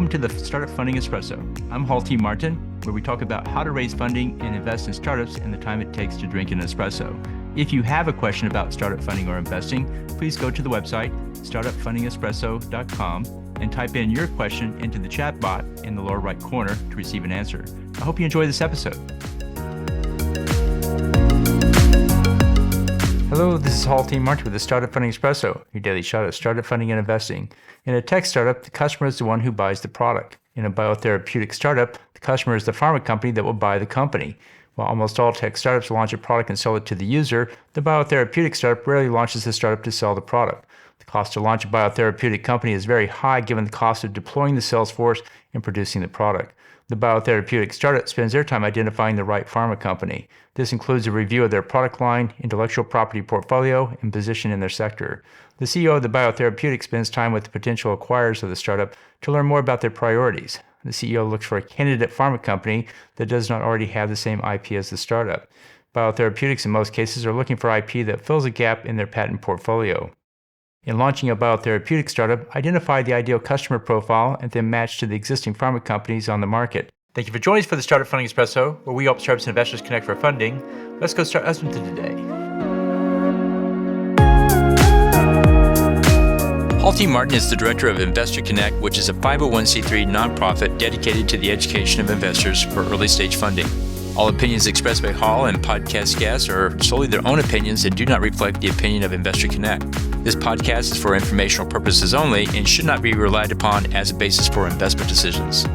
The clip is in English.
Welcome to the Startup Funding Espresso. I'm Hall T. Martin, where we talk about how to raise funding and invest in startups and the time it takes to drink an espresso. If you have a question about startup funding or investing, please go to the website, startupfundingespresso.com, and type in your question into the chat bot in the lower right corner to receive an answer. I hope you enjoy this episode. Hello, this is Hall T. Martin with the Startup Funding Espresso, your daily shot of startup funding and investing. In a tech startup, the customer is the one who buys the product. In a biotherapeutic startup, the customer is the pharma company that will buy the company. While almost all tech startups launch a product and sell it to the user, the biotherapeutic startup rarely launches the startup to sell the product. The cost to launch a biotherapeutic company is very high given the cost of deploying the sales force and producing the product. The biotherapeutic startup spends their time identifying the right pharma company. This includes a review of their product line, intellectual property portfolio, and position in their sector. The CEO of the biotherapeutic spends time with the potential acquirers of the startup to learn more about their priorities. The CEO looks for a candidate pharma company that does not already have the same IP as the startup. Biotherapeutics in most cases are looking for IP that fills a gap in their patent portfolio. In launching a biotherapeutic startup, identify the ideal customer profile and then match to the existing pharma companies on the market. Thank you for joining us for the Startup Funding Espresso, where we help startups and investors connect for funding. Let's go start listening to today. Hall T. Martin is the director of Investor Connect, which is a 501c3 nonprofit dedicated to the education of investors for early stage funding. All opinions expressed by Hall and podcast guests are solely their own opinions and do not reflect the opinion of Investor Connect. This podcast is for informational purposes only and should not be relied upon as a basis for investment decisions.